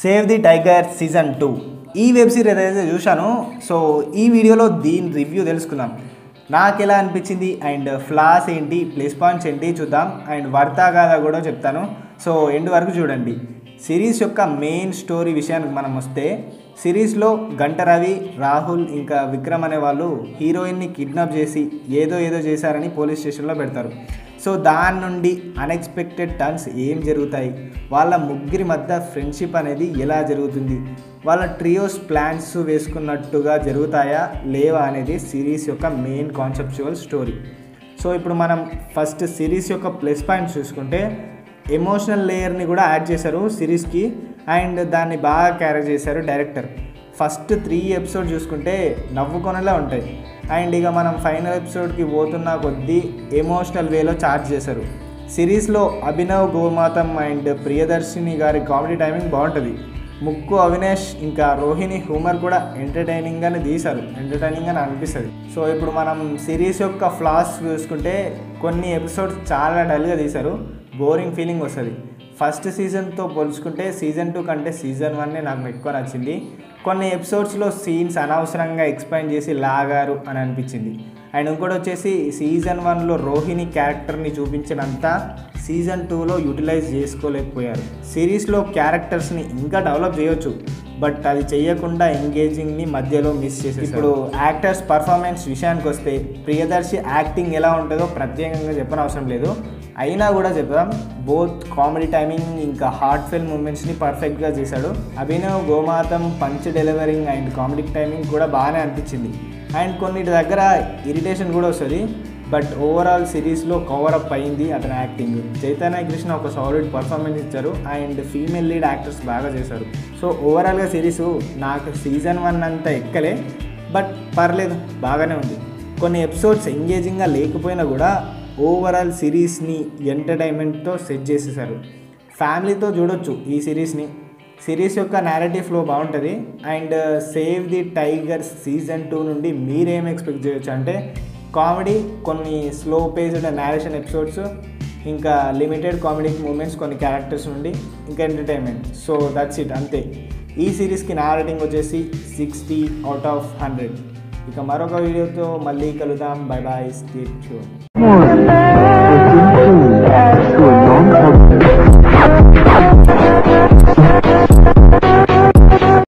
Save the tiger season 2 ఈ web series అయితే చూశాను. సో ఈ వీడియోలో దీని రివ్యూ తెలుసుకుందాం. నాకు ఎలా అనిపించింది అండ్ ఫ్లాస్ ఏంటి, ప్లస్ పాయింట్స్ ఏంటి చూద్దాం. అండ్ వర్తా కాదా కూడా చెప్తాను. సో ఎండ్ వరకు చూడండి. సిరీస్ యొక్క మెయిన్ స్టోరీ విషయానికి మనం వస్తే, సిరీస్లో గంట రవి, రాహుల్ ఇంకా విక్రమ్ అనే వాళ్ళు హీరోయిన్ని కిడ్నాప్ చేసి ఏదో చేశారని పోలీస్ స్టేషన్లో పెడతారు. సో దాని నుండి అన్ఎక్స్పెక్టెడ్ టర్న్స్ ఏం జరుగుతాయి, వాళ్ళ ముగ్గురి మధ్య ఫ్రెండ్షిప్ అనేది ఎలా జరుగుతుంది, వాళ్ళ ట్రియోస్ ప్లాన్స్ వేసుకున్నట్టుగా జరుగుతాయా లేవా అనేది సిరీస్ యొక్క మెయిన్ కాన్సెప్చువల్ స్టోరీ. సో ఇప్పుడు మనం ఫస్ట్ సిరీస్ యొక్క ప్లస్ పాయింట్స్ చూసుకుంటే, ఎమోషనల్ లేయర్ని కూడా యాడ్ చేశారు సిరీస్కి అండ్ దాన్ని బాగా క్యారీ చేశారు డైరెక్టర్. ఫస్ట్ 3 ఎపిసోడ్ చూసుకుంటే నవ్వుకొనేలా ఉంటాయి. అండ్ ఇక మనం ఫైనల్ ఎపిసోడ్కి పోతున్న కొద్దీ ఎమోషనల్ వేలో చార్జ్ చేశారు. సిరీస్లో అభినవ్ గోమాతం అండ్ ప్రియదర్శిని గారి కామెడీ టైమింగ్ బాగుంటుంది. ముక్కు అవినేష్ ఇంకా రోహిణి హ్యూమర్ కూడా ఎంటర్టైనింగ్గానే తీశారు, ఎంటర్టైనింగ్గానే అనిపిస్తుంది. సో ఇప్పుడు మనం సిరీస్ యొక్క ఫ్లాస్ చూసుకుంటే, కొన్ని ఎపిసోడ్స్ చాలా డల్గా తీశారు, బోరింగ్ ఫీలింగ్ వస్తుంది. ఫస్ట్ సీజన్తో పోల్చుకుంటే సీజన్ 2 కంటే సీజన్ 1 నాకు ఎక్కువ నచ్చింది. కొన్ని ఎపిసోడ్స్లో సీన్స్ అనవసరంగా ఎక్స్ప్లెయిన్ చేసి లాగారు అని అనిపించింది. అండ్ ఇంకోటి వచ్చేసి, సీజన్ 1లో రోహిణి క్యారెక్టర్ని చూపించినంత సీజన్ 2లో యూటిలైజ్ చేసుకోలేకపోయారు. సిరీస్లో క్యారెక్టర్స్ని ఇంకా డెవలప్ చేయొచ్చు, బట్ అది చేయకుండా ఎంగేజింగ్ని మధ్యలో మిస్ చేసేసారు. ఇప్పుడు యాక్టర్స్ పర్ఫార్మెన్స్ విషయానికి వస్తే, ప్రియదర్శి యాక్టింగ్ ఎలా ఉంటుందో ప్రత్యేకంగా చెప్పనవసరం లేదు, అయినా కూడా చెప్దాం. బోత్ కామెడీ టైమింగ్ ఇంకా హార్ట్ ఫెల్ మూమెంట్స్ని పర్ఫెక్ట్గా చేశాడు. Abhinav Gomatam punch delivering and comedy timing కూడా బాగానే అనిపించింది. అండ్ కొన్నిటి దగ్గర ఇరిటేషన్ కూడా వస్తుంది, బట్ ఓవరాల్ సిరీస్లో కవరప్ అయింది అతని యాక్టింగ్. చైతన్య కృష్ణ ఒక సాలిడ్ పర్ఫార్మెన్స్ ఇచ్చారు అండ్ ఫీమేల్ లీడ్ యాక్టర్స్ బాగా చేశారు. సో ఓవరాల్గా సిరీస్ నాకు సీజన్ 1 అంతా ఎక్కలే, బట్ పర్లేదు, బాగానే ఉంది. కొన్ని ఎపిసోడ్స్ ఎంగేజింగ్గా లేకపోయినా కూడా ఓవరాల్ సిరీస్ని ఎంటర్టైన్మెంట్తో సెట్ చేసేసారు. ఫ్యామిలీతో చూడొచ్చు ఈ సిరీస్ని. సిరీస్ యొక్క నేరేటివ్ ఫ్లో బాగుంటుంది. And save the tiger season 2 నుండి మీరేం ఎక్స్పెక్ట్ చేయొచ్చు అంటే, కామెడీ, కొన్ని స్లో పేస్డ్ నేరేషన్ ఎపిసోడ్స్, ఇంకా లిమిటెడ్ కామెడీ మూమెంట్స్ కొన్ని క్యారెక్టర్స్ నుండి, ఇంకా ఎంటర్టైన్మెంట్. సో దట్స్ ఇట్, అంతే. ఈ సిరీస్కి నా రేటింగ్ వచ్చేసి 60/100. ఇక మరొక వీడియోతో మళ్ళీ కలుద్దాం. Bye bye, stay tuned.